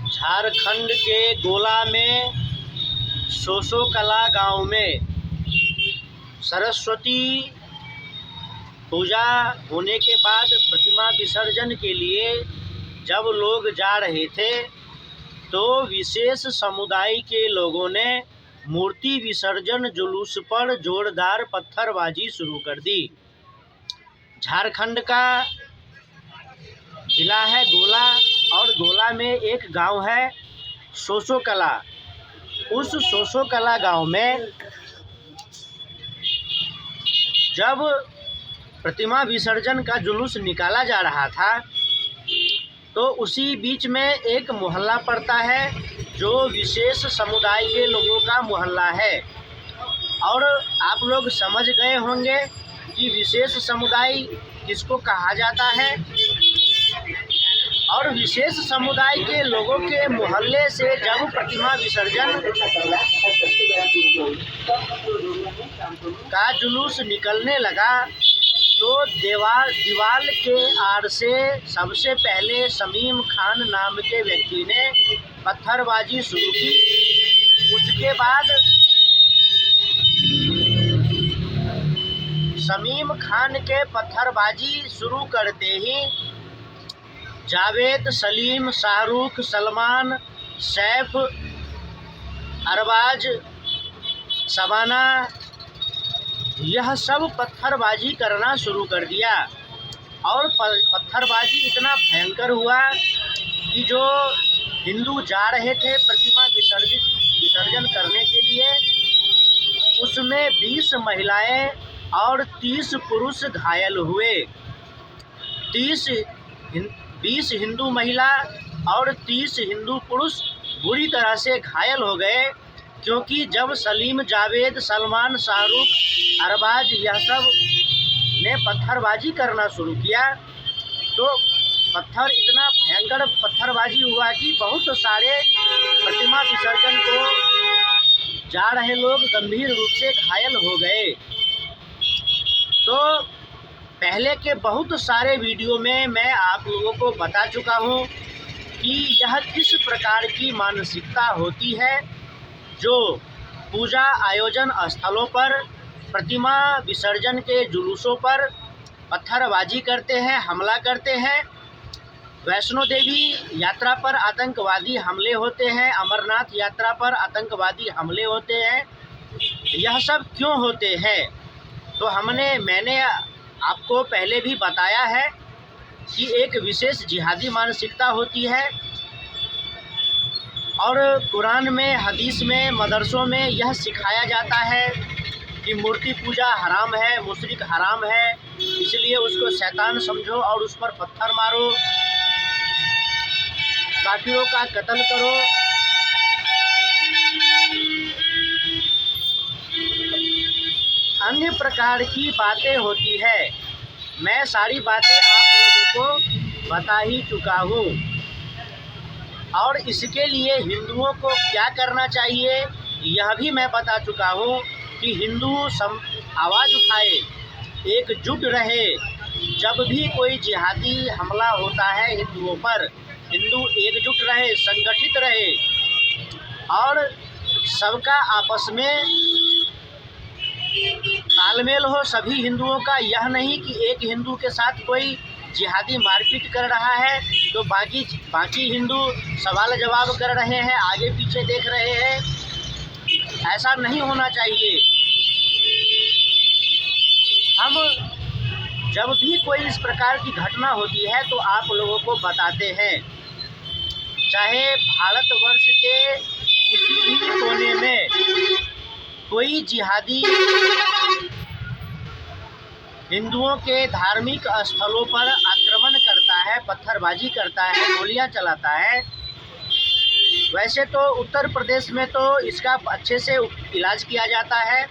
झारखंड के गोला में सोसोकला गांव में सरस्वती पूजा होने के बाद प्रतिमा विसर्जन के लिए जब लोग जा रहे थे तो विशेष समुदाय के लोगों ने मूर्ति विसर्जन जुलूस पर जोरदार पत्थरबाजी शुरू कर दी। झारखंड का जिला है गोला और गोला में एक गांव है सोसोकला। उस सोसोकला गांव में जब प्रतिमा विसर्जन का जुलूस निकाला जा रहा था तो उसी बीच में एक मोहल्ला पड़ता है जो विशेष समुदाय के लोगों का मोहल्ला है। और आप लोग समझ गए होंगे कि विशेष समुदाय किसको कहा जाता है। और विशेष समुदाय के लोगों के मोहल्ले से जब प्रतिमा विसर्जन का जुलूस निकलने लगा तो दीवार के आड़ से सबसे पहले शमीम खान नाम के व्यक्ति ने पत्थरबाजी शुरू की। उसके बाद शमीम खान के पत्थरबाजी शुरू करते ही जावेद, सलीम, शाहरुख, सलमान, सैफ, अरबाज, शबाना यह सब पत्थरबाजी करना शुरू कर दिया। और पत्थरबाजी इतना भयंकर हुआ कि जो हिंदू जा रहे थे प्रतिमा विसर्जन करने के लिए उसमें 20 महिलाएं और 30 पुरुष घायल हुए। 20 हिंदू महिला और 30 हिंदू पुरुष बुरी तरह से घायल हो गए, क्योंकि जब सलीम, जावेद, सलमान, शाहरुख, अरबाज यह सब ने पत्थरबाजी करना शुरू किया तो इतना भयंकर पत्थरबाजी हुआ कि बहुत सारे प्रतिमा विसर्जन को जा रहे लोग गंभीर रूप से घायल हो गए। तो पहले के बहुत सारे वीडियो में मैं आप लोगों को बता चुका हूँ कि यह किस प्रकार की मानसिकता होती है जो पूजा आयोजन स्थलों पर प्रतिमा विसर्जन के जुलूसों पर पत्थरबाजी करते हैं, हमला करते हैं। वैष्णो देवी यात्रा पर आतंकवादी हमले होते हैं, अमरनाथ यात्रा पर आतंकवादी हमले होते हैं। यह सब क्यों होते हैं? तो मैंने आपको पहले भी बताया है कि एक विशेष जिहादी मानसिकता होती है। और कुरान में, हदीस में, मदरसों में यह सिखाया जाता है कि मूर्ति पूजा हराम है, मुशरिक हराम है, इसलिए उसको शैतान समझो और उस पर पत्थर मारो, काफिरों का कत्ल करो। अन्य प्रकार की बातें होती है। मैं सारी बातें आप लोगों को बता ही चुका हूँ। और इसके लिए हिंदुओं को क्या करना चाहिए यह भी मैं बता चुका हूँ कि हिंदू आवाज़ उठाए, एकजुट रहे। जब भी कोई जिहादी हमला होता है हिंदुओं पर, हिंदू एकजुट रहे, संगठित रहे और सबका आपस में तालमेल हो सभी हिंदुओं का। यह नहीं कि एक हिंदू के साथ कोई जिहादी मारपीट कर रहा है तो बाकी हिंदू सवाल जवाब कर रहे हैं, आगे पीछे देख रहे हैं। ऐसा नहीं होना चाहिए। हम जब भी कोई इस प्रकार की घटना होती है तो आप लोगों को बताते हैं। चाहे भारतवर्ष के किसी भी कोने में कोई जिहादी हिंदुओं के धार्मिक स्थलों पर आक्रमण करता है, पत्थरबाजी करता है, गोलियां चलाता है। वैसे तो उत्तर प्रदेश में तो इसका अच्छे से इलाज किया जाता है।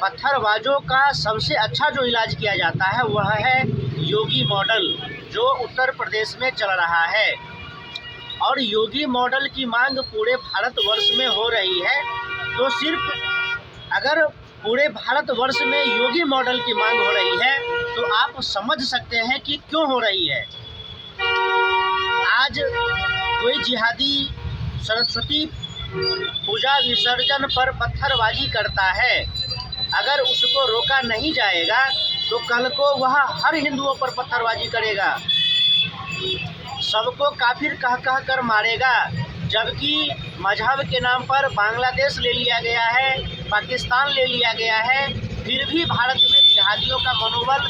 पत्थरबाजों का सबसे अच्छा जो इलाज किया जाता है वह है योगी मॉडल, जो उत्तर प्रदेश में चल रहा है। और योगी मॉडल की मांग पूरे भारतवर्ष में हो रही है। तो सिर्फ अगर पूरे भारतवर्ष में योगी मॉडल की मांग हो रही है तो आप समझ सकते हैं कि क्यों हो रही है। आज कोई जिहादी सरस्वती पूजा विसर्जन पर पत्थरबाजी करता है, अगर उसको रोका नहीं जाएगा तो कल को वह हर हिंदुओं पर पत्थरबाजी करेगा, सबको काफिर कह कह कर मारेगा। जबकि मजहब के नाम पर बांग्लादेश ले लिया गया है, पाकिस्तान ले लिया गया है, फिर भी भारत में जिहादियों का मनोबल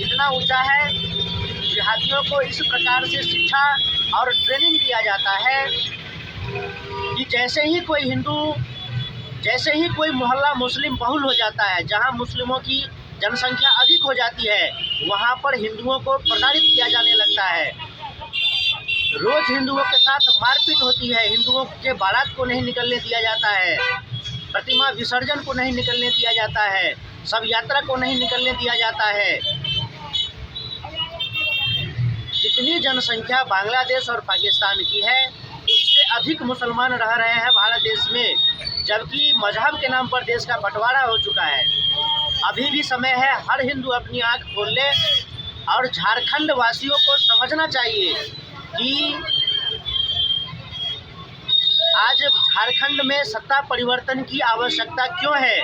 इतना ऊंचा है। जिहादियों को इस प्रकार से शिक्षा और ट्रेनिंग दिया जाता है कि जैसे ही कोई मोहल्ला मुस्लिम बहुल हो जाता है, जहां मुस्लिमों की जनसंख्या अधिक हो जाती है, वहां पर हिंदुओं को प्रताड़ित किया जाने लगता है। रोज हिंदुओं के साथ मारपीट होती है, हिंदुओं के बारात को नहीं निकलने दिया जाता है, प्रतिमा विसर्जन को नहीं निकलने दिया जाता है, शव यात्रा को नहीं निकलने दिया जाता है। जितनी जनसंख्या बांग्लादेश और पाकिस्तान की है, उससे अधिक मुसलमान रह रहे हैं भारत देश में, जबकि मजहब के नाम पर देश का बंटवारा हो चुका है। अभी भी समय है, हर हिंदू अपनी आंख खोल ले और झारखंड वासियों को समझना चाहिए कि आज झारखंड में सत्ता परिवर्तन की आवश्यकता क्यों है।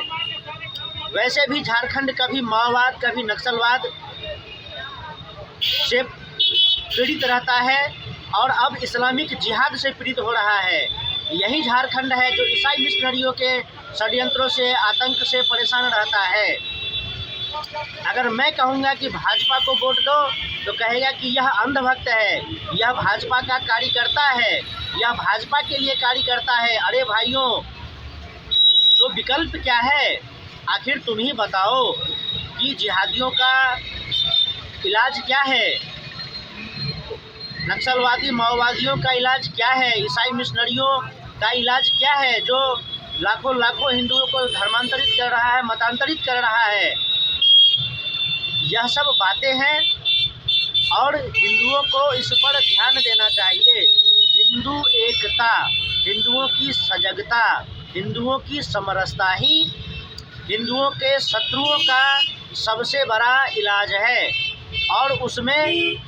वैसे भी झारखंड कभी माओवाद, कभी नक्सलवाद से पीड़ित रहता है और अब इस्लामिक जिहाद से पीड़ित हो रहा है। यही झारखंड है जो ईसाई मिशनरियों के षड्यंत्रों से, आतंक से परेशान रहता है। अगर मैं कहूँगा कि भाजपा को वोट दो तो कहेगा कि यह अंधभक्त है, यह भाजपा का कार्यकर्ता है, यह भाजपा के लिए कार्यकर्ता है। अरे भाइयों, तो विकल्प क्या है? आखिर तुम ही बताओ कि जिहादियों का इलाज क्या है, नक्सलवादी माओवादियों का इलाज क्या है, ईसाई मिशनरियों का इलाज क्या है, जो लाखों लाखों हिंदुओं को धर्मांतरित कर रहा है, मतांतरित कर रहा है। यह सब बातें हैं और हिंदुओं को इस पर ध्यान देना चाहिए। हिंदू एकता, हिंदुओं की सजगता, हिंदुओं की समरसता ही हिंदुओं के शत्रुओं का सबसे बड़ा इलाज है और उसमें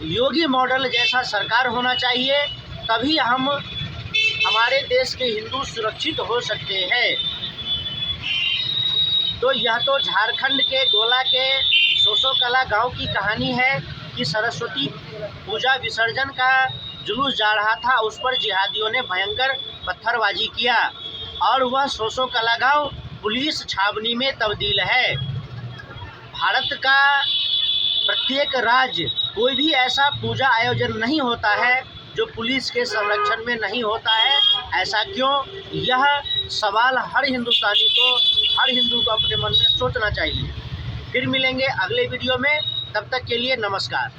योगी मॉडल जैसा सरकार होना चाहिए, तभी हम हमारे देश के हिंदू सुरक्षित हो सकते हैं। तो यह तो झारखंड के गोला के सोसोकला गांव की कहानी है कि सरस्वती पूजा विसर्जन का जुलूस जा रहा था, उस पर जिहादियों ने भयंकर पत्थरबाजी किया और वह सोसोकला गांव पुलिस छावनी में तब्दील है। भारत का प्रत्येक राज्य कोई भी ऐसा पूजा आयोजन नहीं होता है जो पुलिस के संरक्षण में नहीं होता है। ऐसा क्यों? यह सवाल हर हिंदुस्तानी को, हर हिंदू को अपने मन में सोचना चाहिए। फिर मिलेंगे अगले वीडियो में, तब तक के लिए नमस्कार।